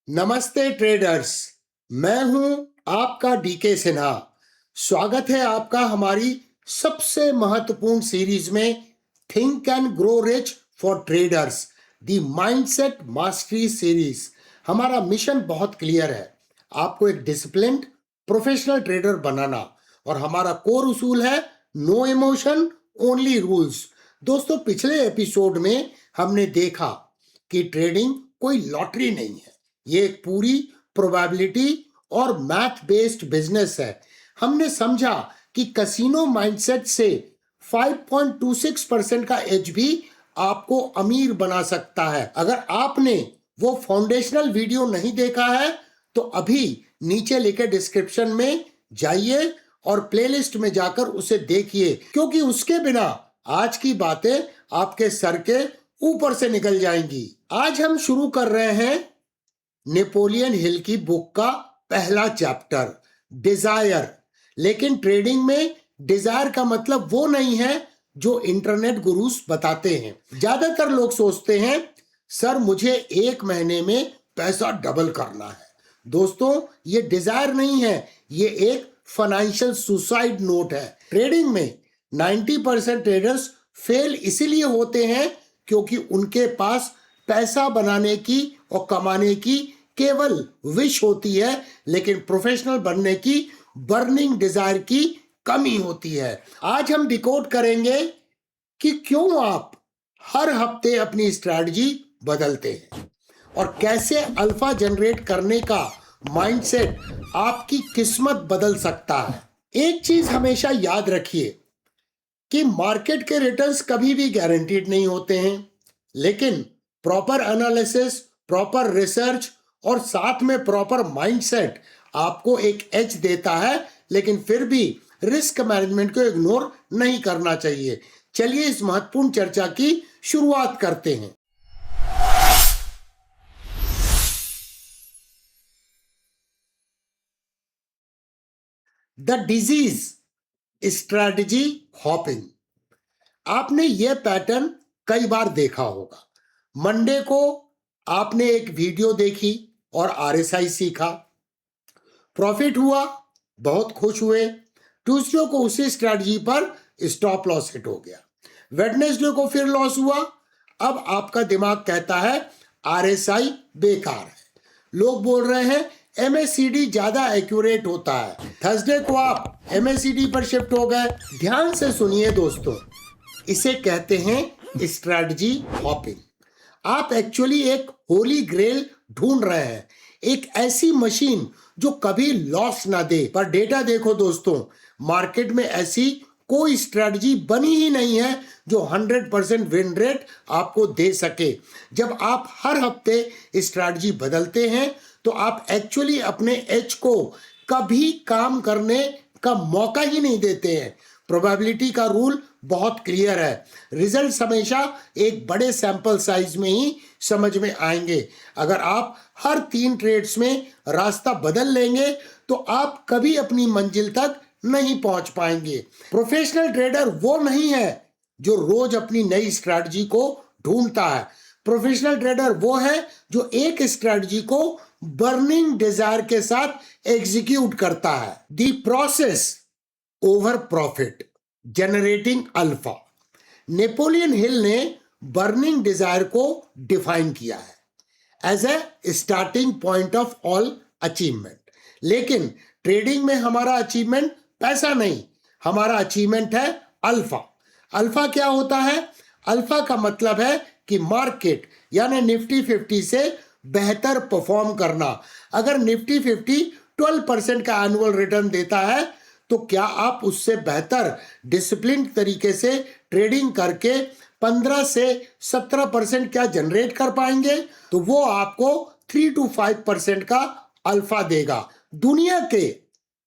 नमस्ते ट्रेडर्स। मैं हूं आपका डीके सिन्हा। स्वागत है आपका हमारी सबसे महत्वपूर्ण सीरीज में think and grow rich for traders, the mindset mastery series. हमारा मिशन बहुत क्लियर है, आपको एक डिसिप्लिन्ड प्रोफेशनल ट्रेडर बनाना, और हमारा कोर उसूल है नो इमोशन ओनली रूल्स। दोस्तों, पिछले एपिसोड में हमने देखा कि ट्रेडिंग कोई लॉटरी नहीं है, ये एक पूरी प्रोबेबिलिटी और मैथ बेस्ड बिजनेस है। हमने समझा कि कसिनो माइंडसेट से 5.26% का एज भी आपको अमीर बना सकता है। अगर आपने वो फाउंडेशनल वीडियो नहीं देखा है तो अभी नीचे लिखे डिस्क्रिप्शन में जाइए और प्लेलिस्ट में जाकर उसे देखिए, क्योंकि उसके बिना आज की बातें आपके सर के ऊपर से निकल जाएंगी। आज हम शुरू कर रहे हैं नेपोलियन हिल की बुक का पहला चैप्टर, डिजायर। लेकिन ट्रेडिंग में डिजायर का मतलब वो नहीं है जो इंटरनेट गुरुस बताते हैं। ज्यादातर लोग सोचते हैं सर मुझे 1 महीने में पैसा डबल करना है। दोस्तों, ये डिजायर नहीं है, ये एक फाइनेंशियल सुसाइड नोट है। ट्रेडिंग में 90% ट्रेडर्स फेल इसीलिए होते हैं क्योंकि उनके पास पैसा बनाने की और कमाने की केवल विश होती है, लेकिन प्रोफेशनल बनने की बर्निंग डिजायर की कमी होती है। आज हम डिकोड करेंगे कि क्यों आप हर हफ्ते अपनी स्ट्रैटेजी बदलते हैं और कैसे अल्फा जनरेट करने का माइंडसेट आपकी किस्मत बदल सकता है। एक चीज हमेशा याद रखिए कि मार्केट के रिटर्न्स कभी भी गारंटीड नहीं होते हैं, लेकिन प्रॉपर एनालिसिस, प्रॉपर रिसर्च और साथ में प्रॉपर माइंडसेट आपको एक एज देता है। लेकिन फिर भी रिस्क मैनेजमेंट को इग्नोर नहीं करना चाहिए। चलिए इस महत्वपूर्ण चर्चा की शुरुआत करते हैं। The disease strategy hopping. आपने यह पैटर्न कई बार देखा होगा। मंडे को आपने एक वीडियो देखी और आरएसआई सीखा, प्रॉफिट हुआ, बहुत खुश हुए। ट्यूसडे को उसी स्ट्रैटेजी पर स्टॉप लॉस हिट हो गया। वेडनेसडे को फिर लॉस हुआ। अब आपका दिमाग कहता है आरएसआई बेकार है। लोग बोल रहे हैं एमएसीडी ज्यादा एक्यूरेट होता है। थर्सडे को आप एमएसीडी पर शिफ्ट हो गए। ध्यान से सुनिए दोस्तों, इसे कहते हैं स्ट्रैटेजी हॉपिंग। आप एक्चुअली एक होली ग्रेल ढूंढ रहे हैं, एक ऐसी मशीन जो कभी लॉस ना दे। पर डेटा देखो दोस्तों, मार्केट में ऐसी कोई स्ट्रैटेजी बनी ही नहीं है जो 100% विन रेट आपको दे सके। जब आप हर हफ्ते स्ट्रैटेजी बदलते हैं तो आप एक्चुअली अपने एज को कभी काम करने का मौका ही नहीं देते हैं। प्रोबेबिलिटी का रूल बहुत क्लियर है, रिजल्ट हमेशा एक बड़े सैंपल साइज में ही समझ में आएंगे। अगर आप हर 3 ट्रेड्स में रास्ता बदल लेंगे तो आप कभी अपनी मंजिल तक नहीं पहुंच पाएंगे। प्रोफेशनल ट्रेडर वो नहीं है जो रोज अपनी नई स्ट्रैटेजी को ढूंढता है। प्रोफेशनल ट्रेडर वो है जो एक स्ट्रैटेजी को बर्निंग डिजायर के साथ एग्जीक्यूट करता है। The process over profit generating alpha. Napoleon Hill ने बर्निंग डिजायर को डिफाइन किया है as a starting point of all achievement. लेकिन ट्रेडिंग में हमारा अचीवमेंट पैसा नहीं, हमारा अचीवमेंट है अल्फा। अल्फा क्या होता है? अल्फा का मतलब है कि मार्केट यानी निफ्टी 50 से बेहतर परफॉर्म करना। अगर निफ्टी 50 12% का एनुअल रिटर्न देता है तो क्या आप उससे बेहतर डिसिप्लिन तरीके से ट्रेडिंग करके 15 से 17% क्या जनरेट कर पाएंगे? तो वो आपको 3 to 5% का अल्फा देगा। दुनिया के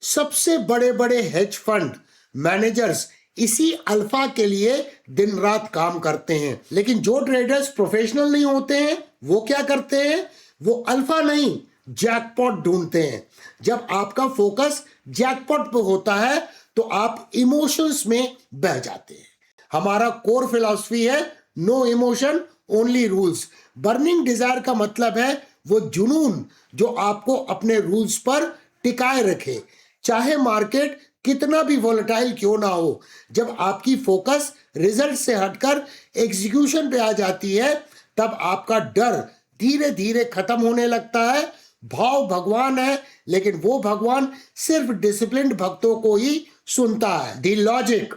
सबसे बड़े बड़े हेज फंड मैनेजर्स इसी अल्फा के लिए दिन रात काम करते हैं। लेकिन जो ट्रेडर्स प्रोफेशनल नहीं होते हैं वो क्या करते हैं? वो अल्फा नहीं, जैकपॉट ढूंढते हैं। जब आपका फोकस जैकपॉट पे होता है तो आप इमोशंस में बह जाते हैं। हमारा कोर फिलॉसफी है no emotion only rules. Burning desire का मतलब है वो जुनून जो आपको अपने रूल्स पर टिकाए रखे, चाहे मार्केट कितना भी वोलेटाइल क्यों ना हो। जब आपकी फोकस रिजल्ट से हटकर एग्जीक्यूशन पे आ जाती है, तब आपका डर धीरे धीरे खत्म होने लगता है। भाव भगवान है, लेकिन वो भगवान सिर्फ डिसिप्लिन्ड भक्तों को ही सुनता है। The logic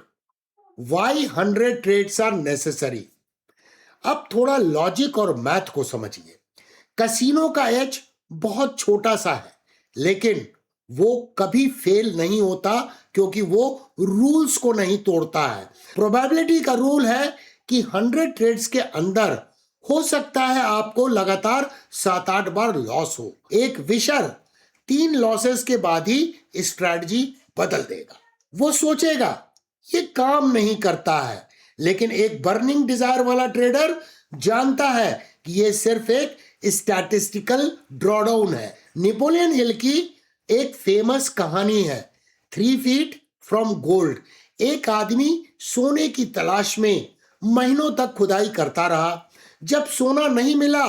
why 100 trades are necessary. अब थोड़ा लॉजिक और मैथ को समझिए। कसिनो का एज बहुत छोटा सा है, लेकिन वो कभी फेल नहीं होता क्योंकि वो रूल्स को नहीं तोड़ता है। प्रोबेबिलिटी का रूल है कि 100 ट्रेड्स के अंदर हो सकता है आपको लगातार 7-8 बार लॉस हो। एक विशर 3 लॉसेस के बाद ही स्ट्रैटेजी बदल देगा। वो सोचेगा ये काम नहीं करता है, लेकिन एक बर्निंग डिजायर वाला ट्रेडर जानता है कि ये सिर्फ एक स्टैटिस्टिकल ड्रॉडाउन है। नेपोलियन हिल की एक फेमस कहानी है, 3 फीट फ्रॉम गोल्ड। एक आदमी सोने की तलाश में महीनों तक खुदाई करता रहा। जब सोना नहीं मिला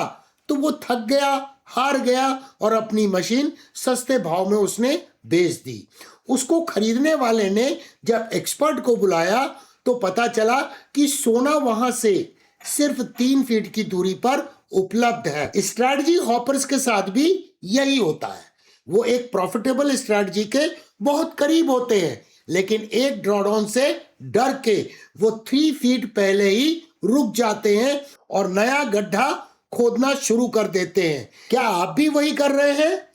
तो वो थक गया, हार गया और अपनी मशीन सस्ते भाव में उसने बेच दी। उसको खरीदने वाले ने जब एक्सपर्ट को बुलाया तो पता चला कि सोना वहां से सिर्फ 3 फीट की दूरी पर उपलब्ध है। स्ट्रैटेजी हॉपर्स के साथ भी यही होता है। वो एक प्रॉफिटेबल स्ट्रैटेजी के बहुत करीब होते हैं, लेकिन एक ड्रॉडाउन से डर के वो 3 फीट पहले ही रुक जाते हैं और नया गड्ढा खोदना शुरू कर देते हैं। क्या आप भी वही कर रहे हैं?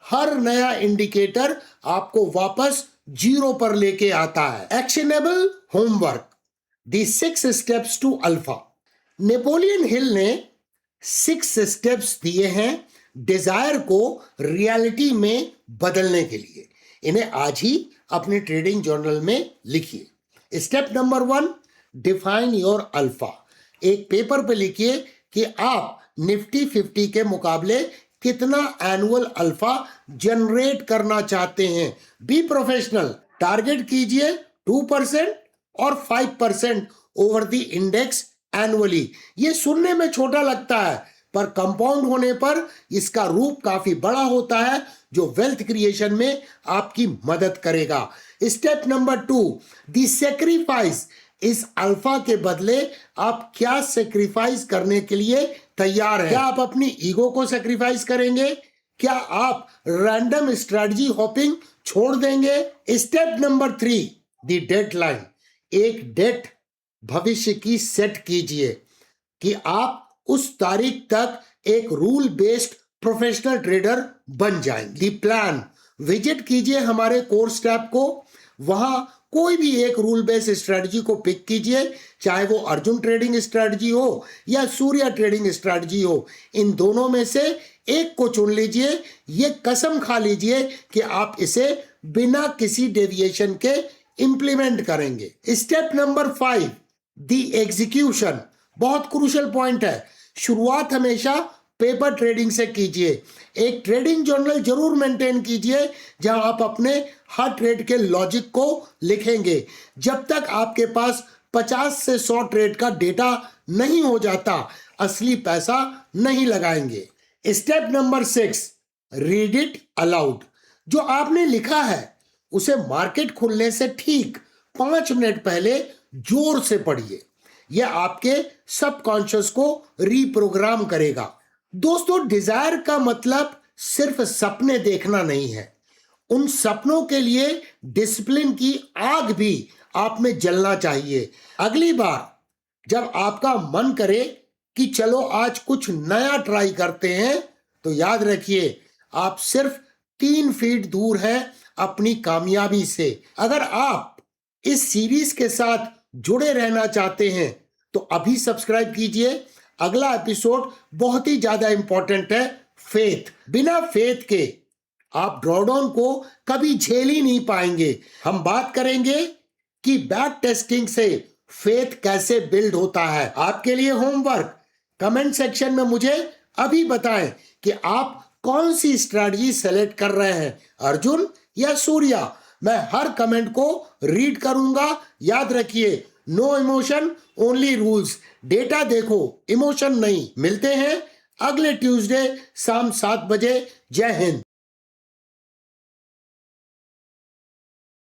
हर नया इंडिकेटर आपको वापस 0 पर लेके आता है। Actionable homework, the 6 steps to alpha. Napoleon Hill ने 6 स्टेप्स दिए हैं डिजायर को रियलिटी में बदलने के लिए। इन्हें आज ही अपने ट्रेडिंग जर्नल में लिखिए। Step number 1, define your alpha. एक पेपर पे लिखिए कि आप निफ्टी 50 के मुकाबले कितना एनुअल अल्फा जनरेट करना चाहते हैं। बी प्रोफेशनल, टारगेट कीजिए 2% और 5% ओवर द इंडेक्स एनुअली। ये सुनने में छोटा लगता है, पर कंपाउंड होने पर इसका रूप काफी बड़ा होता है, जो वेल्थ क्रिएशन में आपकी मदद करेगा। Step number 2, the sacrifice. इस अल्फा के बदले आप क्या सेक्रीफाइस करने के लिए तैयार हैं? क्या आप अपनी ईगो को सेक्रीफाइस करेंगे? क्या आप रैंडम स्ट्रेटजी हॉपिंग छोड़ देंगे? Step number 3, the deadline. एक डेट भविष्य की सेट कीजिए कि आप उस तारीख तक एक रूल बेस्ड प्रोफेशनल ट्रेडर बन जाएंगे। द प्लान, विजिट कीजिए हमारे कोर्स टैब को। वहां कोई भी एक रूल बेस्ड स्ट्रेटजी को पिक कीजिए, चाहे वो अर्जुन ट्रेडिंग स्ट्रेटजी हो या सूर्या ट्रेडिंग स्ट्रेटजी हो। इन दोनों में से एक को चुन लीजिए। ये कसम खा लीजिए कि आप इसे बिना किसी डेविएशन के इंप्लीमेंट करेंगे। स्टेप नंबर 5, दी एग्जीक्यूशन। बहुत क्रूशियल पॉइंट है। शुरुआत हमेशा पेपर ट्रेडिंग से कीजिए। एक ट्रेडिंग जर्नल जरूर मेंटेन कीजिए जहां आप अपने हर ट्रेड के लॉजिक को लिखेंगे। जब तक आपके पास 50 से 100 ट्रेड का डेटा नहीं हो जाता, असली पैसा नहीं लगाएंगे। Step number 6, read it allowed. जो आपने लिखा है उसे मार्केट खुलने से ठीक 5 मिनट पहले जोर से पढ़िए। यह आपके सबकॉन्शियस को रीप्रोग्राम करेगा। दोस्तों, डिजायर का मतलब सिर्फ सपने देखना नहीं है। उन सपनों के लिए डिसिप्लिन की आग भी आप में जलना चाहिए। अगली बार जब आपका मन करे कि चलो आज कुछ नया ट्राई करते हैं, तो याद रखिए आप सिर्फ 3 फीट दूर हैं अपनी कामयाबी से। अगर आप इस सीरीज के साथ जुड़े रहना चाहते हैं तो अभी सब्सक्राइब कीजिए। अगला एपिसोड बहुत ही ज्यादा इंपॉर्टेंट है, फेथ। बिना फेथ के आप ड्रॉडाउन को कभी झेल ही नहीं पाएंगे। हम बात करेंगे कि बैक टेस्टिंग से फेथ कैसे बिल्ड होता है। आपके लिए होमवर्क, कमेंट सेक्शन में मुझे अभी बताएं कि आप कौन सी स्ट्रैटेजी सेलेक्ट कर रहे हैं, अर्जुन या सूर्या। मैं हर कमेंट को रीड करूंगा। याद रखिए, no emotion only rules. Data देखो, इमोशन नहीं। मिलते हैं अगले ट्यूसडे शाम 7 बजे। जय हिंद।